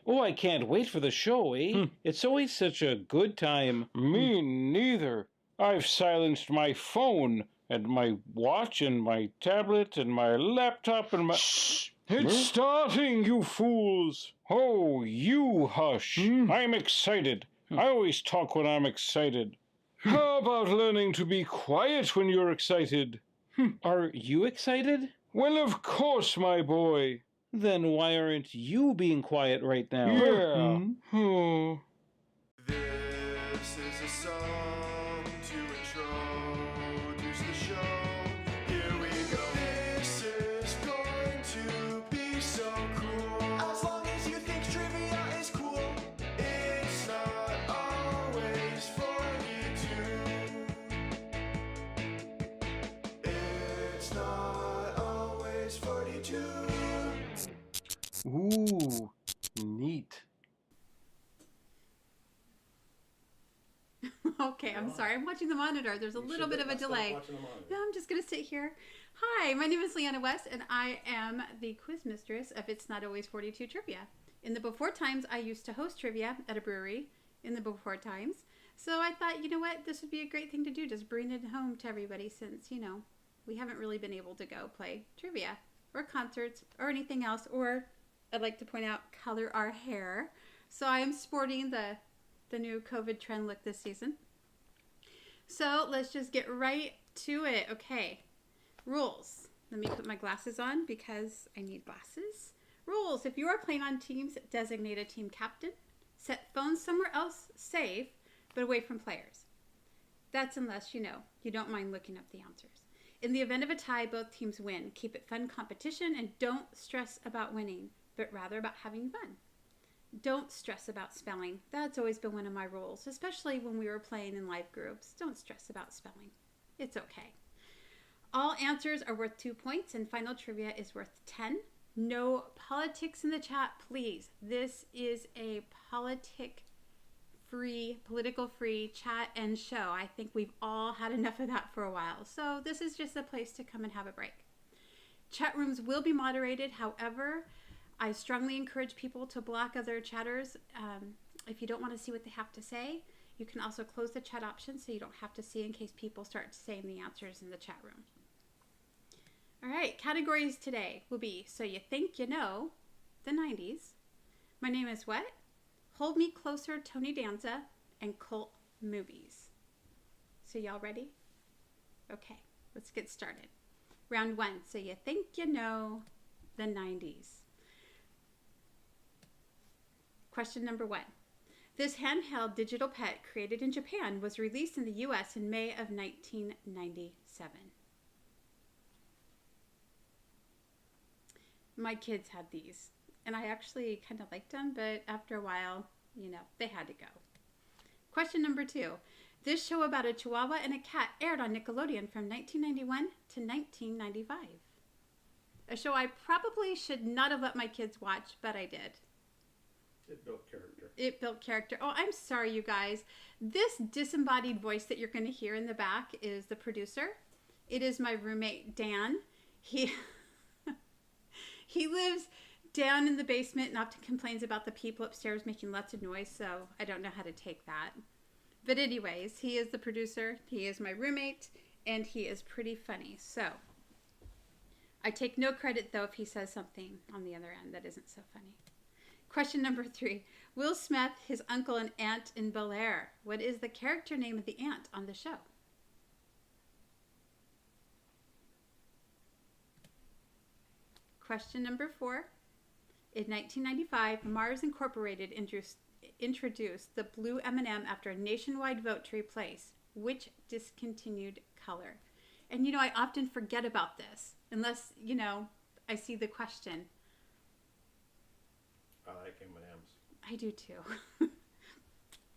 Oh, I can't wait for the show, eh? It's always such a good time. Me neither. I've silenced my phone and my watch and my tablet and my laptop and my... Shh! It's starting, you fools! Oh, you hush. I'm excited. I always talk when I'm excited. How about learning to be quiet when you're excited? Are you excited? Well, of course, my boy. Then why aren't you being quiet right now? Yeah. Oh. This is a song to introduce the show. Here we go. This is going to be so cool. As long as you think trivia is cool, it's not always 42. It's not always 42. Ooh, neat. Okay, I'm sorry. I'm watching the monitor. There's a little bit of a delay. No, I'm just going to sit here. Hi, my name is Leanna West, and I am the quiz mistress of It's Not Always 42 Trivia. In the before times, I used to host trivia at a brewery in the before times. So I thought, you know what, this would be a great thing to do, just bring it home to everybody since, you know, we haven't really been able to go play trivia or concerts or anything else, or I'd like to point out, color our hair. So I am sporting the new COVID trend look this season. So let's just get right to it. Okay, rules. Let me put my glasses on because I need glasses. Rules. If you are playing on teams, designate a team captain. Set phones somewhere else safe, but away from players. That's unless, you know, you don't mind looking up the answers. In the event of a tie, both teams win. Keep it fun competition and don't stress about winning, but rather about having fun. Don't stress about spelling. That's always been one of my rules, especially when we were playing in live groups. Don't stress about spelling. It's okay. All answers are worth 2 points and final trivia is worth 10. No politics in the chat, please. This is a political-free chat and show. I think we've all had enough of that for a while. So this is just a place to come and have a break. Chat rooms will be moderated. However, I strongly encourage people to block other chatters. If you don't want to see what they have to say, you can also close the chat option so you don't have to see in case people start saying the answers in the chat room. All right, categories today will be So You Think You Know, the 90s. My Name Is What? Hold Me Closer, Tony Danza, and cult movies. So y'all ready? Okay, let's get started. Round 1, So You Think You Know, the 90s. Question number 1. This handheld digital pet created in Japan was released in the US in May of 1997. My kids had these, and I actually kind of liked them, but after a while, you know, they had to go. Question number 2. This show about a chihuahua and a cat aired on Nickelodeon from 1991 to 1995. A show I probably should not have let my kids watch, but I did. It built character. It built character. Oh, I'm sorry, you guys. This disembodied voice that you're going to hear in the back is the producer. It is my roommate, Dan. He lives down in the basement and often complains about the people upstairs making lots of noise, so I don't know how to take that. But anyways, he is the producer. He is my roommate, and he is pretty funny. So I take no credit, though, if he says something on the other end that isn't so funny. Question number 3. Will Smith, his uncle and aunt in Bel Air. What is the character name of the aunt on the show? Question number 4. In 1995, Mars Incorporated introduced the blue M&M after a nationwide vote to replace which discontinued color? And, you know, I often forget about this unless, you know, I see the question. I like M&M's. I do too.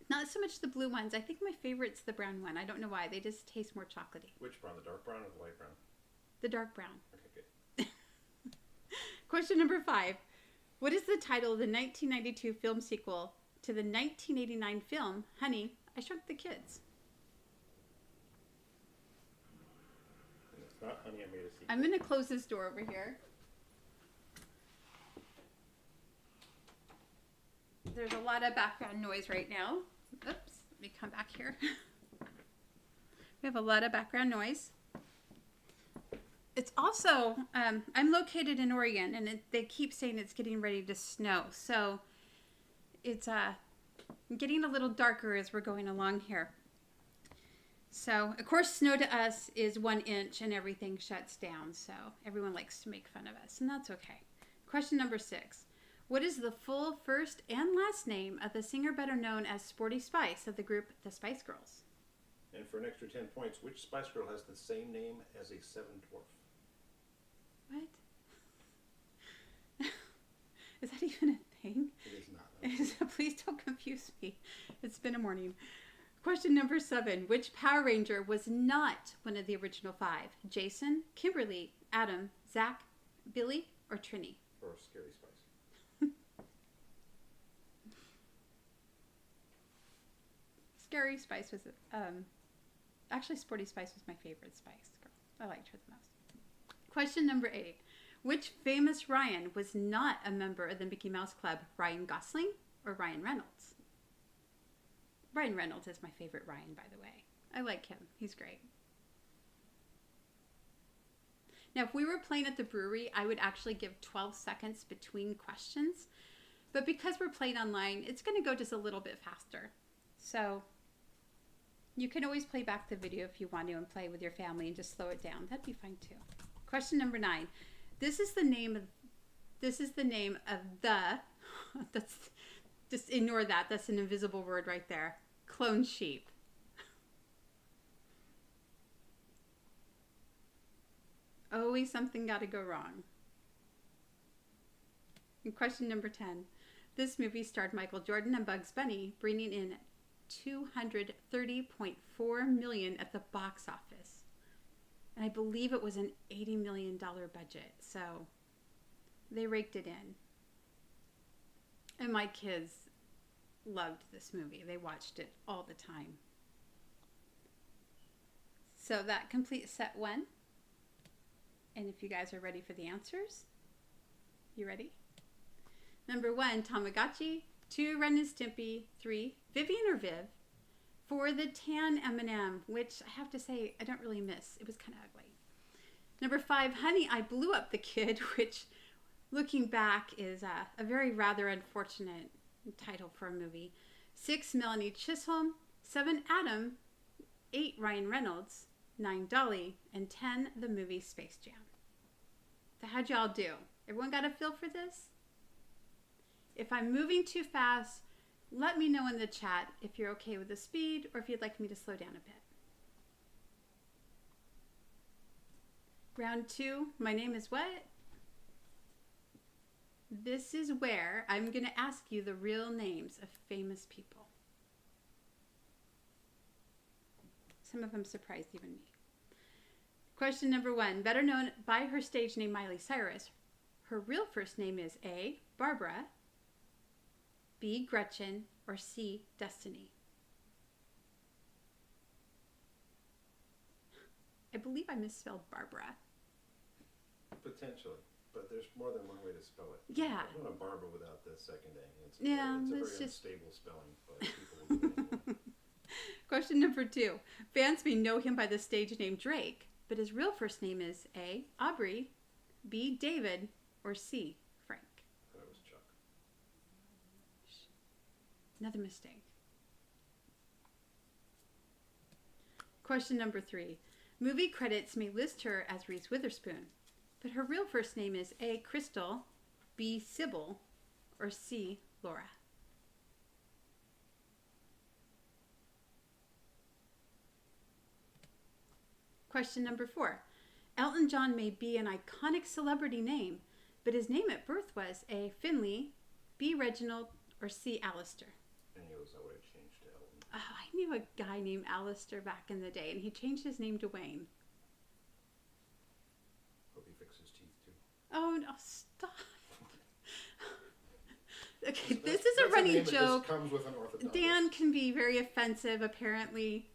Not so much the blue ones. I think my favorite's the brown one. I don't know why. They just taste more chocolatey. Which brown? The dark brown or the light brown? The dark brown. Okay, good. Question number 5. What is the title of the 1992 film sequel to the 1989 film, Honey, I Shrunk the Kids? It's not Honey, I Made a Secret. I'm going to close this door over here. There's a lot of background noise right now. Oops, let me come back here. We have a lot of background noise. It's also, I'm located in Oregon, and they keep saying it's getting ready to snow. So it's getting a little darker as we're going along here. So, of course, snow to us is 1 inch and everything shuts down. So everyone likes to make fun of us, and that's okay. Question number 6. What is the full first and last name of the singer better known as Sporty Spice of the group The Spice Girls? And for an extra 10 points, which Spice Girl has the same name as a 7 dwarf? What? Is that even a thing? It is not. Please don't confuse me. It's been a morning. Question number 7. Which Power Ranger was not one of the original 5? Jason, Kimberly, Adam, Zach, Billy, or Trini? Or Scary Spice. Scary Spice was, actually Sporty Spice was my favorite Spice Girl. I liked her the most. Question number 8. Which famous Ryan was not a member of the Mickey Mouse Club? Ryan Gosling or Ryan Reynolds? Ryan Reynolds is my favorite Ryan, by the way. I like him. He's great. Now, if we were playing at the brewery, I would actually give 12 seconds between questions. But because we're playing online, it's going to go just a little bit faster. So you can always play back the video if you want to and play with your family and just slow it down. That'd be fine too. Question number 9. This is the name of the, that's, just ignore that. That's an invisible word right there. Clone sheep. Always something got to go wrong. And question number 10. This movie starred Michael Jordan and Bugs Bunny, bringing in $230.4 million at the box office. And I believe it was an $80 million budget. So they raked it in. And my kids loved this movie. They watched it all the time. So that completes set 1. And if you guys are ready for the answers, you ready? Number 1, Tamagotchi. 2, Ren and Stimpy. 3, Vivian or Viv. 4, the tan M&M, which I have to say I don't really miss. It was kind of ugly. Number 5, Honey, I Blew Up the Kid, which looking back is a very rather unfortunate title for a movie. 6, Melanie Chisholm. 7, Adam. 8, Ryan Reynolds. 9, Dolly. And 10, the movie Space Jam. So how'd y'all do? Everyone got a feel for this? If I'm moving too fast, let me know in the chat if you're okay with the speed or if you'd like me to slow down a bit. Round 2, my name is what? This is where I'm going to ask you the real names of famous people. Some of them surprised even me. Question number 1. Better known by her stage name Miley Cyrus, her real first name is A, Barbara, B, Gretchen, or C, Destiny. I believe I misspelled Barbara. Potentially, but there's more than one way to spell it. Yeah. I want a Barbara without the second A. It's Yeah, it's a it's very just- unstable spelling, but people will do it anyway. Question number 2. Fans may know him by the stage name Drake, but his real first name is A, Aubrey, B, David, or C, Frank. I thought it was Chuck. Another mistake. Question number 3. Movie credits may list her as Reese Witherspoon, but her real first name is A, Crystal, B, Sybil, or C, Laura. Question number 4. Elton John may be an iconic celebrity name, but his name at birth was A, Finley, B, Reginald, or C, Alistair. I knew I would have changed to Elton. Oh, I knew a guy named Alistair back in the day, and he changed his name to Wayne. Hope he fixes teeth too. Oh, no, stop. Okay, this is a That's running name that just joke. comes with an orthodontist. Dan can be very offensive, apparently.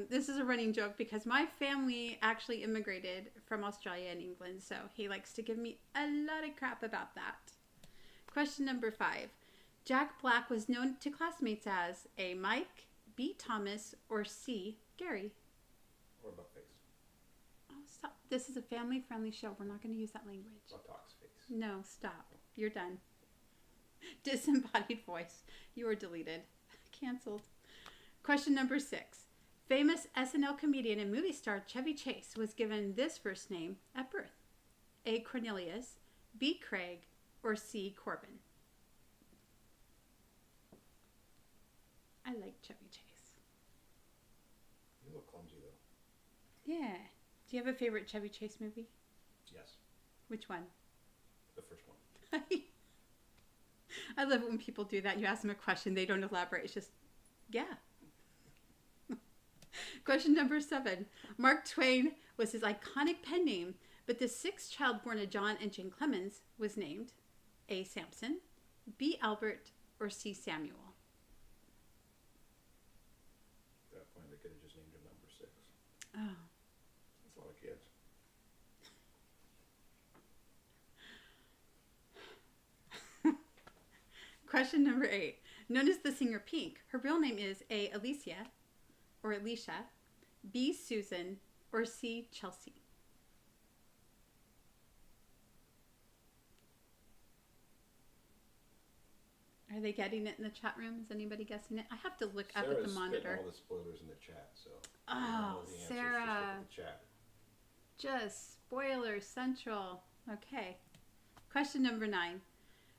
This is a running joke because my family actually immigrated from Australia and England, so he likes to give me a lot of crap about that. Question number 5. Jack Black was known to classmates as A. Mike, B. Thomas, or C. Gary. Or buttface. Oh, stop. This is a family-friendly show. We're not going to use that language. Buttocks face. No, stop. You're done. Disembodied voice. You are deleted. Canceled. Question number 6. Famous SNL comedian and movie star Chevy Chase was given this first name at birth. A. Cornelius, B. Craig, or C. Corbin. I like Chevy Chase. He's a little clumsy, though. Yeah. Do you have a favorite Chevy Chase movie? Yes. Which one? The first one. I love it when people do that. You ask them a question, they don't elaborate. It's just, yeah. Question number 7. Mark Twain was his iconic pen name, but the 6th child born to John and Jane Clemens was named A. Samson, B. Albert, or C. Samuel. At that point, they could have just named him number 6. Oh. That's a lot of kids. Question number 8. Known as the singer Pink, her real name is A. Alicia, or Alicia, B. Susan, or C. Chelsea. Are they getting it in the chat room? Is anybody guessing it? I have to look up at the monitor. Sarah's all the spoilers in the chat, so. Oh, Sarah. Just look at the chat. Just spoiler central. Okay. Question number 9.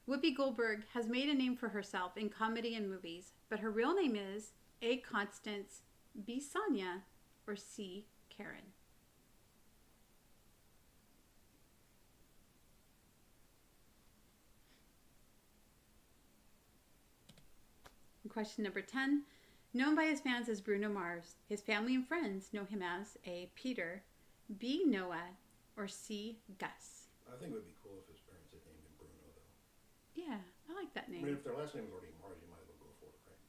Whoopi Goldberg has made a name for herself in comedy and movies, but her real name is A. Constance, B. Sonia, or C. Karen. Question number 10. Known by his fans as Bruno Mars, his family and friends know him as A. Peter, B. Noah, or C. Gus. I think it would be cool if his parents had named him Bruno, though. Yeah, I like that I name. mean, if their last name was already Mars, you might as well go for it, right?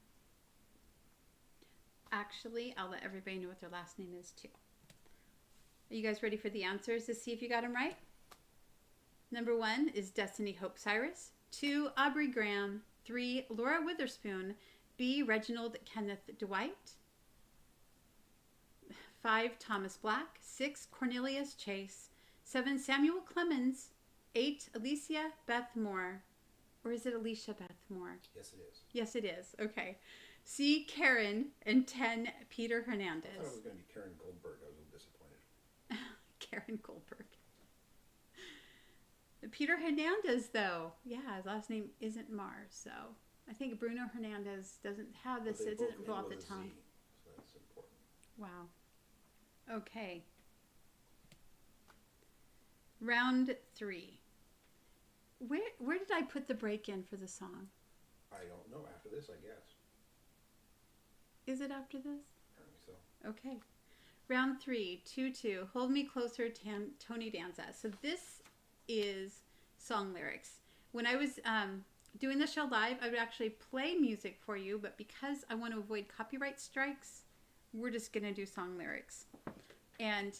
Actually, I'll let everybody know what their last name is too. Are you guys ready for the answers to see if you got them right? Number 1 is Destiny Hope Cyrus. 2, Aubrey Graham. 3, Laura Witherspoon. B, Reginald Kenneth Dwight. 5, Thomas Black. 6, Cornelius Chase. 7, Samuel Clemens. 8, Alicia Beth Moore. Or is it Alicia Beth Moore? Yes, it is. Yes, it is. Okay. C, Karen. And 10, Peter Hernandez. I thought it was going to be Karen Goldberg. I was a little disappointed. Karen Goldberg. Peter Hernandez, though. Yeah, his last name isn't Mars, so I think Bruno Hernandez doesn't have this. It doesn't roll off the tongue. So that's important. Wow. Okay. Round 3. Where did I put the break in for the song? I don't know. After this, I guess. Is it after this? Apparently so. Okay. Round 3, 2-2. Hold Me Closer, Tony Danza. So this is song lyrics. When I was doing the show live, I would actually play music for you, but because I want to avoid copyright strikes, we're just going to do song lyrics. And,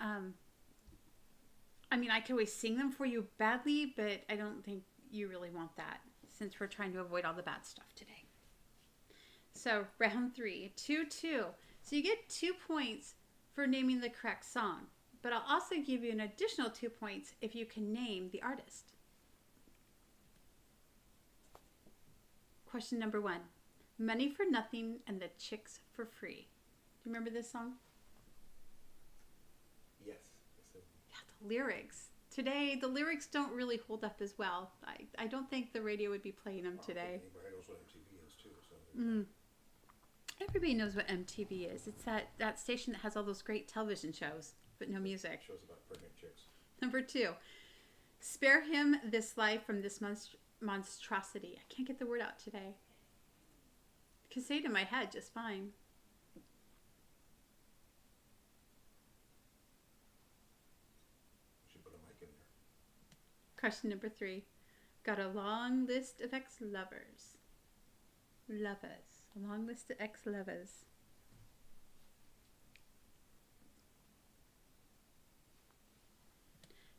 I mean, I could always sing them for you badly, but I don't think you really want that since we're trying to avoid all the bad stuff today. So, round 3, 2-2. So you get 2 points for naming the correct song, but I'll also give you an additional 2 points if you can name the artist. Question number 1. Money for Nothing and the Chicks for Free. Do you remember this song? Yes. Yes, Yeah, the lyrics. Today, the lyrics don't really hold up as well. I don't think the radio would be playing them today. Anybody knows what MTV is, too. So Everybody knows what MTV is. It's that station that has all those great television shows, but no music. Shows about pregnant chicks. Number 2. Spare him this life from this monstrosity. I can't get the word out today. I can say it in my head just fine. Should put a mic in there. Question number 3. Got a long list of ex-lovers. Lovers. A long list of ex-lovers.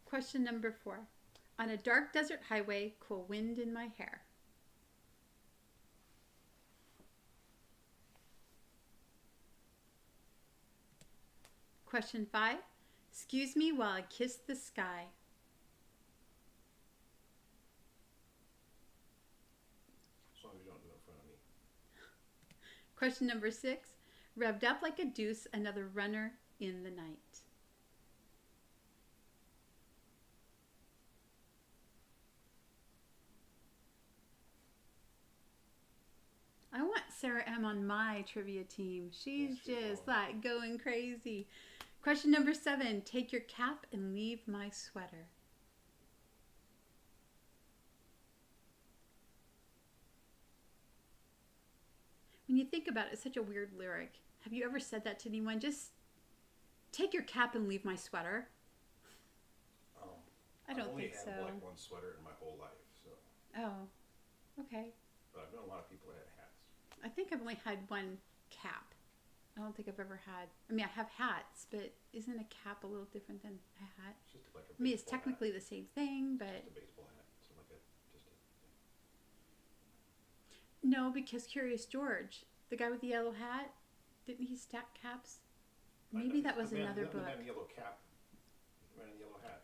Question number 4. On a dark desert highway, cool wind in my hair. Question 5. Excuse me while I kiss the sky. As long as you don't do it in front of me. Question number 6. Revved up like a deuce, another runner in the night. I want Sarah M on my trivia team. She's just like going crazy. Question number 7. Take your cap and leave my sweater. When you think about it, it's such a weird lyric. Have you ever said that to anyone? Just take your cap and leave my sweater. I don't think so. I've only had like one sweater in my whole life, so. Oh, okay. But I've known a lot of people that had hats. I think I've only had one cap. I don't think I've ever had. I mean, I have hats, but isn't a cap a little different than a hat? It's just like a I mean, it's baseball technically hat. the same thing, but Just a baseball hat. So like a, just a, no, because Curious George, the guy with the yellow hat, didn't he stack caps? Maybe that was another book. The man in the yellow cap. The man in the yellow hat.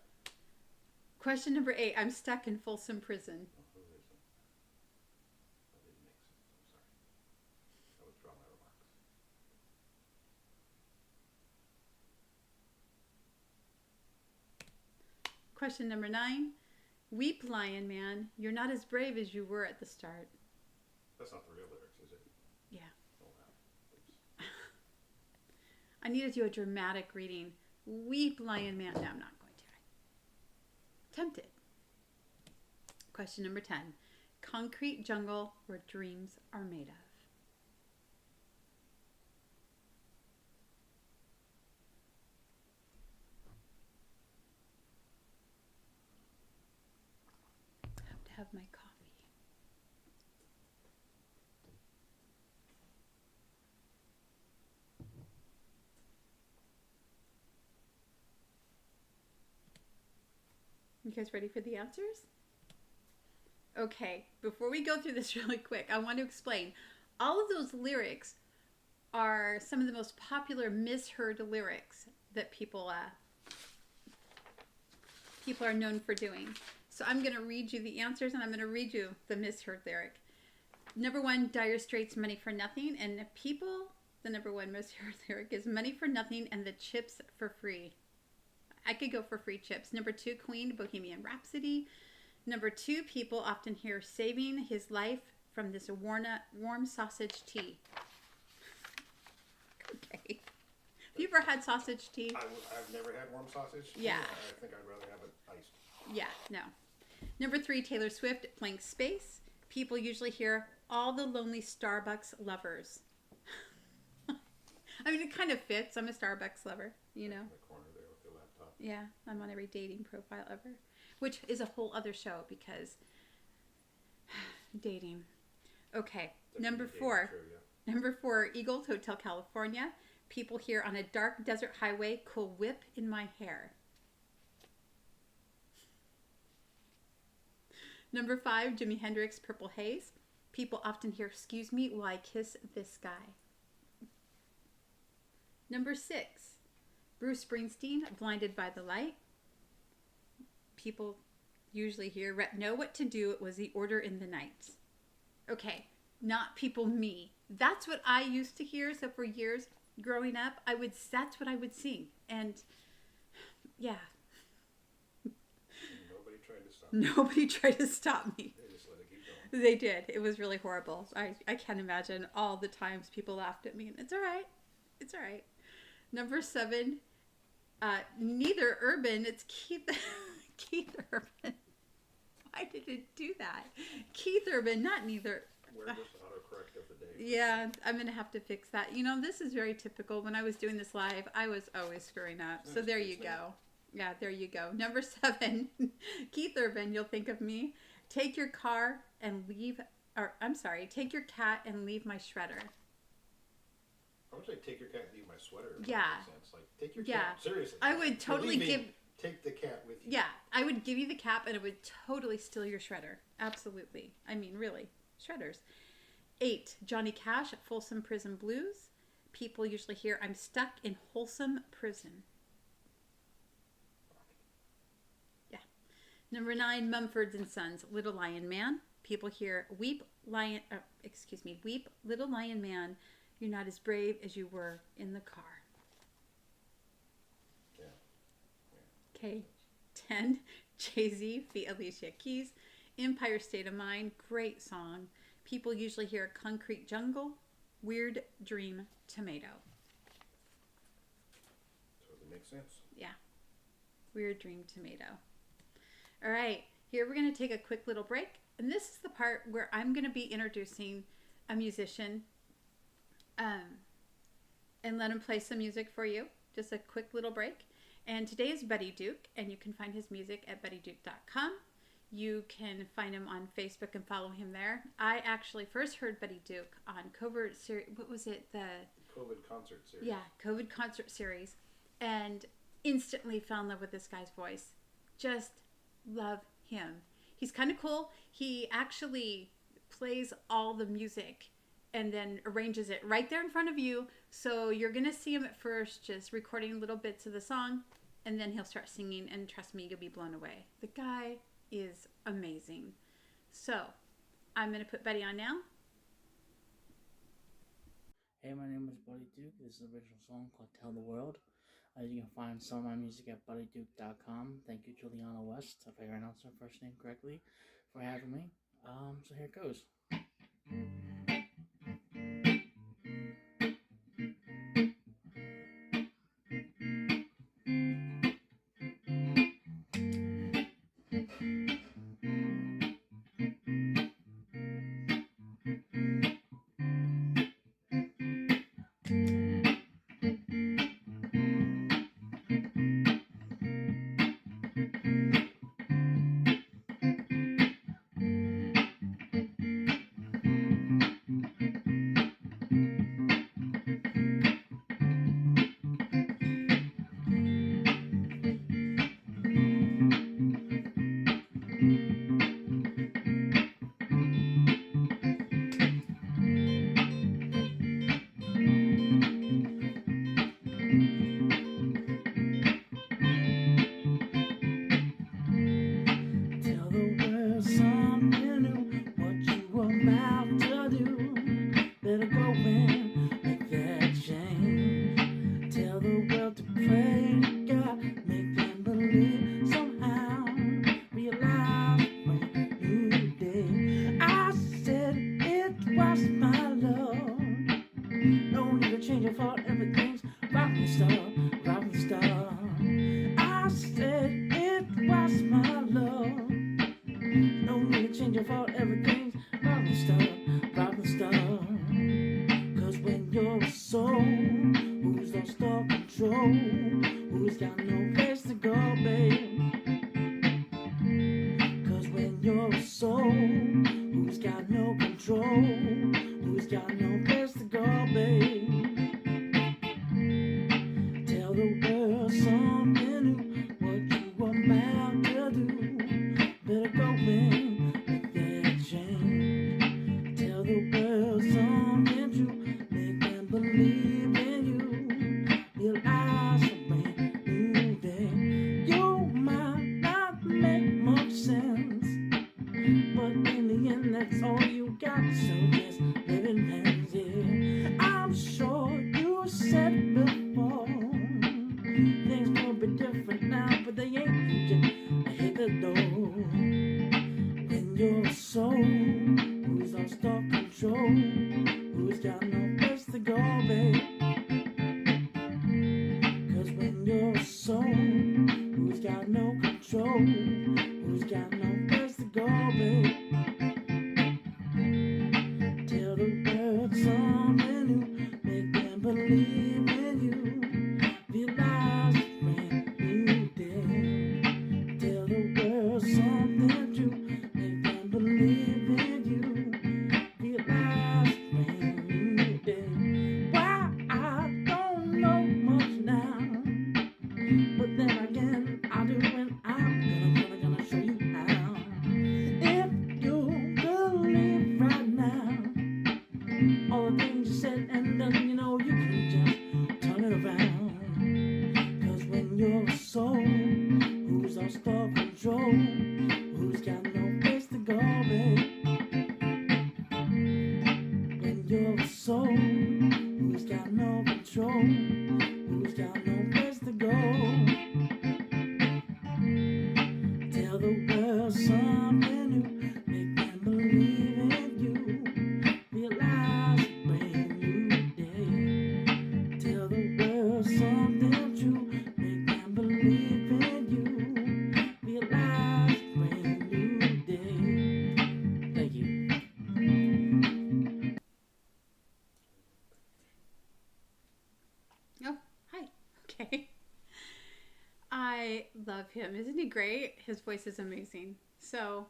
Question number 8. I'm stuck in Folsom Prison. Oh, who is it? That didn't make sense. I'm sorry. I withdraw my remarks. Question number 9. Weep, lion man. You're not as brave as you were at the start. That's not the real lyrics, is it? Yeah. Oh, wow. Oops. I need to do a dramatic reading. Weep, lion man. No, I'm not going to. Tempted. Question number 10. Concrete jungle where dreams are made of. I have to have my coffee. You guys ready for the answers? Okay, before we go through this really quick, I want to explain. All of those lyrics are some of the most popular misheard lyrics that people are known for doing. So I'm going to read you the answers, and I'm going to read you the misheard lyric. Number 1, Dire Straits, Money for Nothing. And people, the number 1 misheard lyric is Money for Nothing and the Chips for Free. I could go for free chips. Number 2, Queen, Bohemian Rhapsody. Number 2, people often hear saving his life from this warm sausage tea. Okay. Have you ever had sausage tea? I've never had warm sausage. Yeah. I think I'd rather have it iced. Yeah, no. Number 3, Taylor Swift, Blank Space. People usually hear all the lonely Starbucks lovers. I mean, it kind of fits. I'm a Starbucks lover, you know. In the corner there with your laptop. Yeah, I'm on every dating profile ever, which is a whole other show because dating. Okay, number 4. Number 4, Eagles Hotel California. People here on a dark desert highway, cool whip in my hair. Number 5, Jimi Hendrix, Purple Haze. People often hear, excuse me while I kiss this guy. Number 6, Bruce Springsteen, Blinded by the Light. People usually hear, know what to do, it was the order in the night. Okay, not people, me. That's what I used to hear, so for years growing up, that's what I would sing. And yeah. Nobody tried to stop me. Nobody tried to stop me. They just let it keep going. They did. It was really horrible. I can't imagine all the times people laughed at me. And it's all right. It's all right. Number 7, neither Urban. It's Keith Urban. Why did it do that? Keith Urban, not neither. Where was autocorrect of the day? Yeah, I'm going to have to fix that. You know, this is very typical. When I was doing this live, I was always screwing up. So there you go. Yeah, there you go. Number 7, Keith Urban, you'll think of me. Take your car and leave, take your cat and leave my shredder. I would say take your cat and leave my sweater. Yeah. Sense. Like, take your Yeah. cat. Seriously. I would totally Take the cat with you. Yeah, I would give you the cap and it would totally steal your shredder. Absolutely. I mean, really. Shredders. 8, Johnny Cash, Folsom Prison Blues. people usually hear I'm stuck in Folsom prison. Yeah. Number 9, Mumford and Sons, Little Lion Man. People hear weep little lion man, you're not as brave as you were in the car. Yeah. Okay. 10, Jay-Z feat. Alicia Keys, Empire State of Mind, great song. People usually hear Concrete Jungle, Weird Dream Tomato. Totally makes sense. Yeah. Weird Dream Tomato. All right. Here we're going to take a quick little break. And this is the part where I'm going to be introducing a musician and let him play some music for you. Just a quick little break. And today is Buddy Duke, and you can find his music at buddyduke.com. You can find him on Facebook and follow him there. I actually first heard Buddy Duke on Covert series. What was it? The COVID concert series. Yeah, COVID concert series. And instantly fell in love with this guy's voice. Just love him. He's kind of cool. He actually plays all the music and then arranges it right there in front of you. So you're going to see him at first just recording little bits of the song, and then he'll start singing, and trust me, you'll be blown away. The guy is amazing. So I'm going to put Buddy on now. Hey, my name is Buddy Duke. This is an original song called Tell the World. You can find some of my music at buddyduke.com. Thank you, Juliana West, if I pronounced her first name correctly, for having me. So here it goes. But then again, I do, and I'm gonna come true. Make them believe in you. Be alive, brand new day. Thank you. Oh, hi. Okay. I love him. Isn't he great? His voice is amazing. So,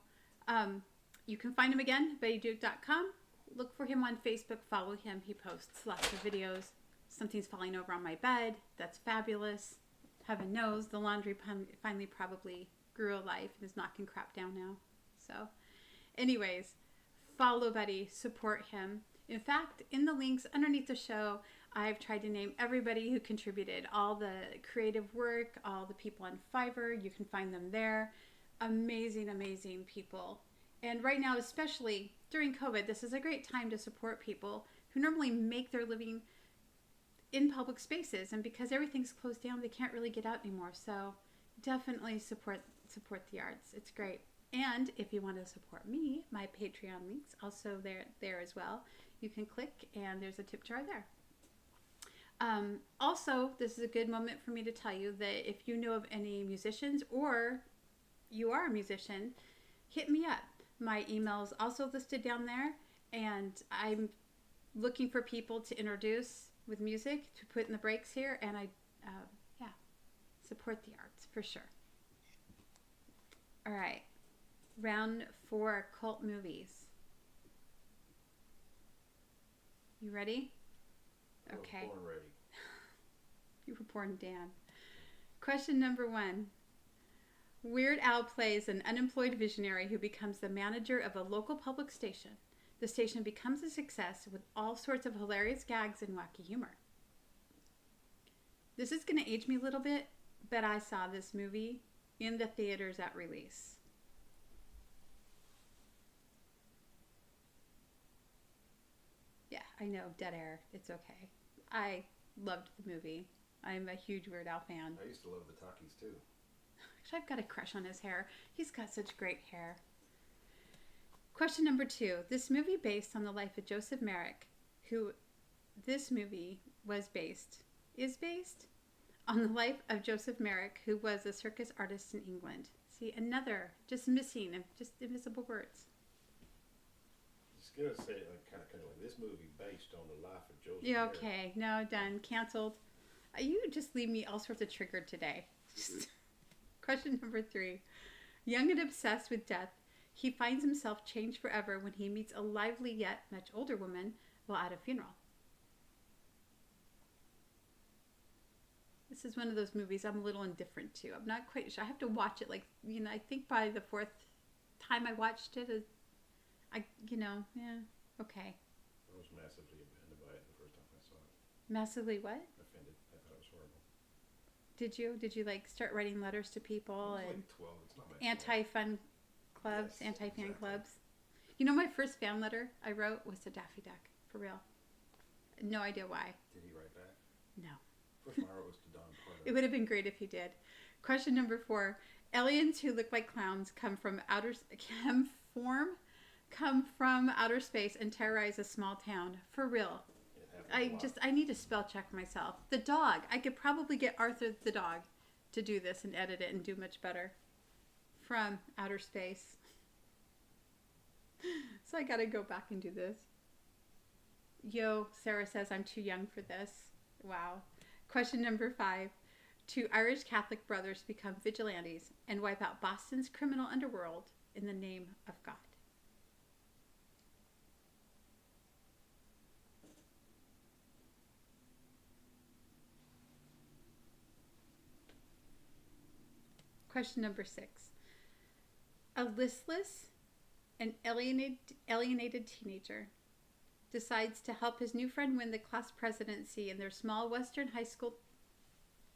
you can find him again, BuddyDuke.com. Look for him on Facebook. Follow him. He posts lots of videos. Something's falling over on my bed. That's fabulous. Heaven knows the laundry finally probably grew a life and is knocking crap down now. So, anyways, follow Buddy. Support him. In fact, in the links underneath the show, I've tried to name everybody who contributed, all the creative work, all the people on Fiverr. You can find them there. Amazing, amazing people. And right now, especially during COVID, this is a great time to support people who normally make their living in public spaces. And because everything's closed down, they can't really get out anymore. So definitely support the arts. It's great. And if you want to support me, my Patreon link's also there as well. You can click and there's a tip jar there. Also, this is a good moment for me to tell you that if you know of any musicians or you are a musician, hit me up. My email is also listed down there, and I'm looking for people to introduce with music to put in the breaks here, and support the arts for sure. All right, round 4, cult movies. You ready? Okay. I was born ready. You were born Dan. Question number 1. Weird Al plays an unemployed visionary who becomes the manager of a local public station. The station becomes a success with all sorts of hilarious gags and wacky humor. This is going to age me a little bit, but I saw this movie in the theaters at release. Yeah, I know, dead air. It's okay. I loved the movie. I'm a huge Weird Al fan. I used to love the talkies too. Actually, I've got a crush on his hair. He's got such great hair. Question number 2. This movie based on the life of Joseph Merrick, is based on the life of Joseph Merrick, who was a circus artist in England. See, another, just missing, just invisible words. Just gonna say it like kind of like this movie based on the life of Joseph. Yeah, Merrick. okay. No, done. Canceled. You just leave me all sorts of triggered today. Question number 3. Young and obsessed with death, he finds himself changed forever when he meets a lively yet much older woman while at a funeral. This is one of those movies I'm a little indifferent to. I'm not quite sure. I have to watch it I think by the 4th time I watched it, okay. I was massively offended by it the first time I saw it. Massively what? Offended. I thought it was horrible. Did you start writing letters to people I was and like 12. It's not my fault. anti-fun clubs, Yes, anti-fan exactly. clubs? You know, my first fan letter I wrote was to Daffy Duck, for real. No idea why. Did he write back? No. First one I wrote was to Don Pardo. It would have been great if he did. Question number 4. Aliens who look like clowns come from outer space and terrorize a small town. For real. It happens a lot. I need to spell check myself. The dog. I could probably get Arthur the dog to do this and edit it and do much better. From outer space. So I gotta go back and do this. Yo, Sarah says I'm too young for this. Wow. Question number 5. 2 Irish Catholic brothers become vigilantes and wipe out Boston's criminal underworld in the name of God. Question number 6. A listless and alienated teenager decides to help his new friend win the class presidency in their small western high school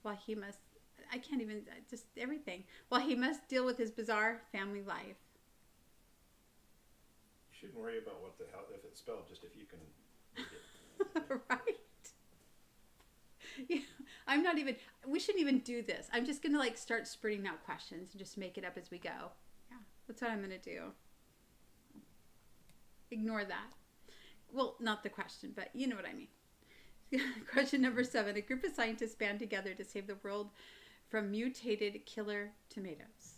while he must deal with his bizarre family life. You shouldn't worry about what the hell, if it's spelled, just if you can read it. Right? Yeah, we shouldn't even do this. I'm just going to start spurting out questions and just make it up as we go. Yeah, that's what I'm going to do. Ignore that. Well, not the question, but you know what I mean. Question number 7. A group of scientists band together to save the world from mutated killer tomatoes.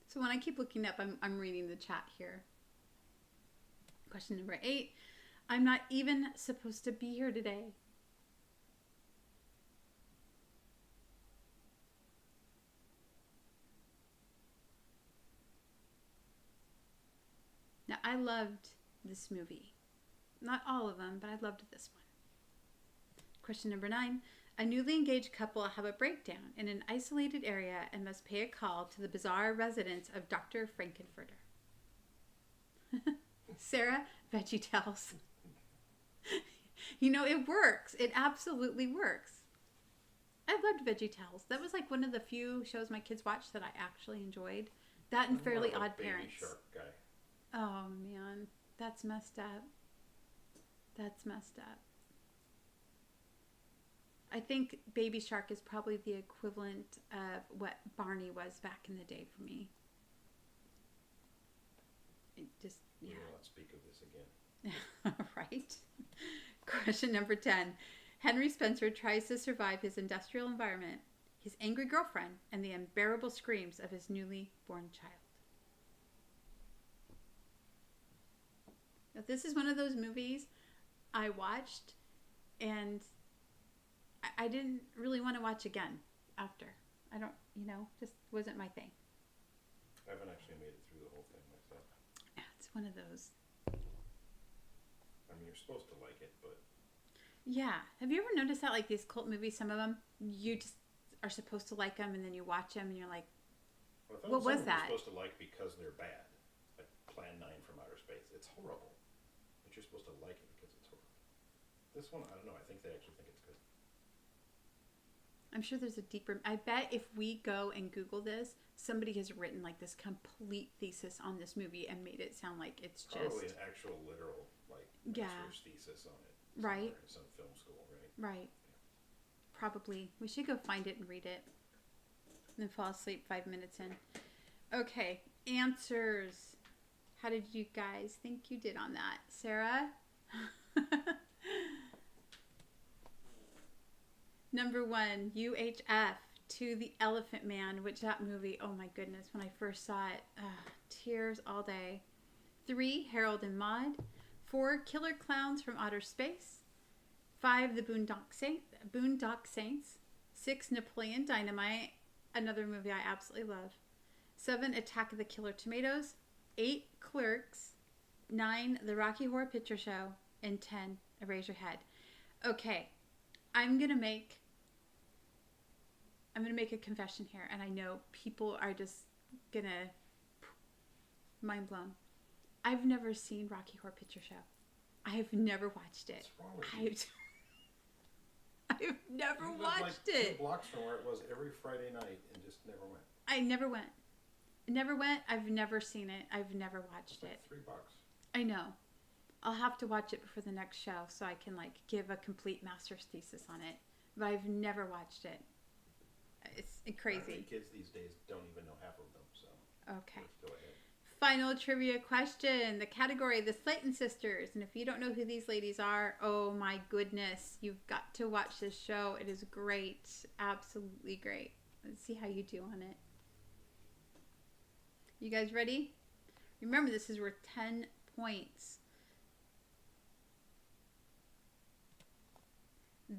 So when I keep looking up, I'm reading the chat here. Question number 8. I'm not even supposed to be here today. Now, I loved this movie. Not all of them, but I loved this one. Question number 9. A newly engaged couple have a breakdown in an isolated area and must pay a call to the bizarre residence of Dr. Frankenfurter. Sarah, VeggieTales. You know, it works. It absolutely works. I loved VeggieTales. That was like one of the few shows my kids watched that I actually enjoyed. That and Fairly Odd Parents. Baby Shark guy. Oh, man. That's messed up. That's messed up. I think Baby Shark is probably the equivalent of what Barney was back in the day for me. It just, yeah. We will not speak of this again. Right? Question number 10. Henry Spencer tries to survive his industrial environment, his angry girlfriend, and the unbearable screams of his newly born child. Now, this is one of those movies I watched and I didn't really want to watch again after. I don't, just wasn't my thing. I haven't actually made it through the whole thing myself. Yeah, it's one of those. I mean, you're supposed to like it, but... Yeah. Have you ever noticed that, like, these cult movies, some of them, you just are supposed to like them, and then you watch them, and you're like, what was that? You're supposed to like because they're bad. Like Plan 9 from Outer Space. It's horrible. But you're supposed to like it because it's horrible. This one, I don't know. I think they actually think it's good. I'm sure there's a deeper... I bet if we go and Google this, somebody has written, like, this complete thesis on this movie and made it sound like it's just... Probably an actual literal, like, master's thesis on it. Right. In some film school, right? Right. Yeah. Probably. We should go find it and read it. And then fall asleep 5 minutes in. Okay. Answers. How did you guys think you did on that? Sarah? Number 1, UHF, To the Elephant Man, which that movie, oh my goodness, when I first saw it, tears all day. 3, Harold and Maude. 4, Killer Clowns from Outer Space. 5, The Boondock Saints. 6, Napoleon Dynamite, another movie I absolutely love. 7, Attack of the Killer Tomatoes. 8, Clerks. 9, The Rocky Horror Picture Show. And 10, Erase Your Head. Okay, I'm gonna make a confession here, and I know people are just gonna mind blown. I've never seen Rocky Horror Picture Show. I've never watched it. What's wrong with you? I've never You lived watched like it. 2 blocks from where it was every Friday night and just never went. I never went. Never went. I've never seen it. I've never watched it. $3. I know. I'll have to watch it before the next show so I can like give a complete master's thesis on it. But I've never watched it. It's crazy. I think kids these days don't even know half of them, so. Okay. Let's go ahead. Final trivia question. The category, the Slayton Sisters. And if you don't know who these ladies are, oh my goodness, you've got to watch this show. It is great. Absolutely great. Let's see how you do on it. You guys ready? Remember, this is worth 10 points.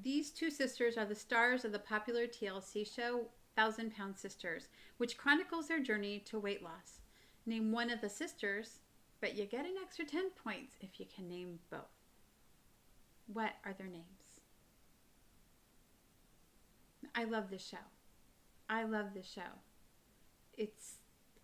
These two sisters are the stars of the popular TLC show 1,000 Pound Sisters, which chronicles their journey to weight loss. Name one of the sisters, but you get an extra 10 points if you can name both. What are their names? I love this show. I love this show. It's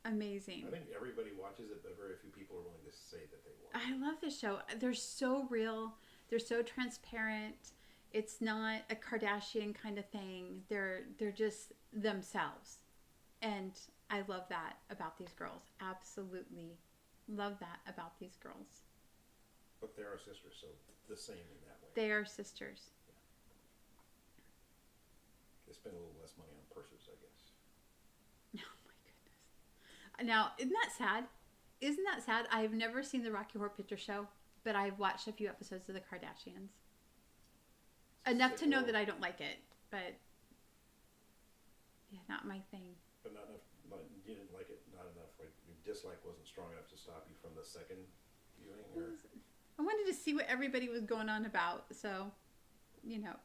amazing. I think everybody watches it, but very few people are willing to say that they watch it. I love this show. They're so real. They're so transparent. It's not a Kardashian kind of thing. They're just themselves. And I love that about these girls. Absolutely love that about these girls. But they are sisters, so the same in that way. They are sisters. Yeah. They spend a little less money on purses, I guess. Oh my goodness. Now, isn't that sad? isn't that sad? I've never seen the Rocky Horror Picture Show, but I've watched a few episodes of the Kardashians. Enough to know that I don't like it, but yeah, not my thing. But not enough. You didn't like it. Not enough. Like your dislike wasn't strong enough to stop you from the second viewing. Or? I wanted to see what everybody was going on about, so you know.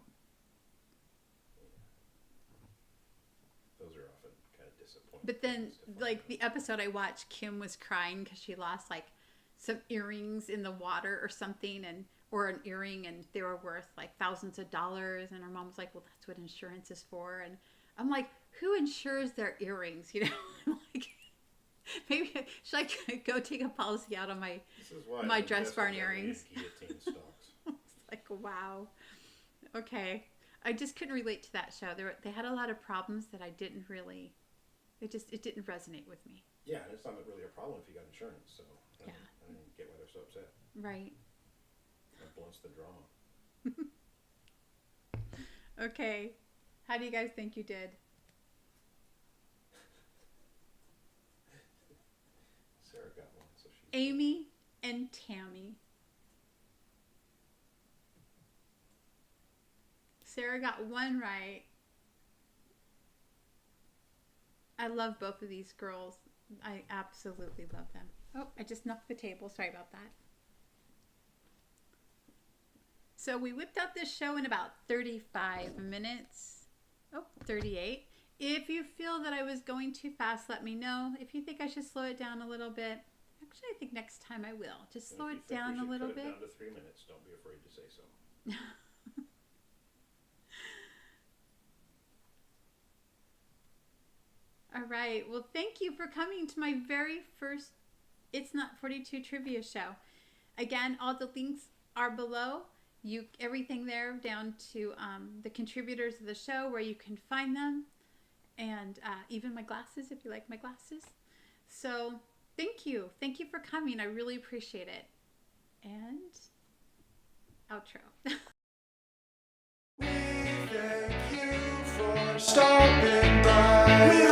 Those are often kind of disappointing. But then, like the episode I watched, Kim was crying because she lost like some earrings in the water or something, or an earring, and they were worth like thousands of dollars. And her mom was like, "Well, that's what insurance is for." And I'm like, "Who insures their earrings?" You know, like maybe should I go take a policy out on my dress barn earrings? Guillotine stalks. It's like, wow, okay. I just couldn't relate to that show. They had a lot of problems that I didn't really. It didn't resonate with me. Yeah, and it's not really a problem if you got insurance. So yeah, I didn't get why they're so upset. Right. That blunts the drama. Okay, how do you guys think you did? Sarah got one, so she. Amy and Tammy. Sarah got one right. I love both of these girls. I absolutely love them. Oh, I just knocked the table. Sorry about that. So we whipped out this show in about 35 minutes. Oh, 38. If you feel that I was going too fast, let me know. If you think I should slow it down a little bit, actually, I think next time I will. Just slow it down a little bit. Down to 3 minutes. Don't be afraid to say so. All right. Well, thank you for coming to my very first It's Not 42 trivia show. Again, all the links are below. Everything there down to the contributors of the show, where you can find them, and even my glasses if you like my glasses. So thank you. Thank you for coming. I really appreciate it. And outro. We thank you for stopping by.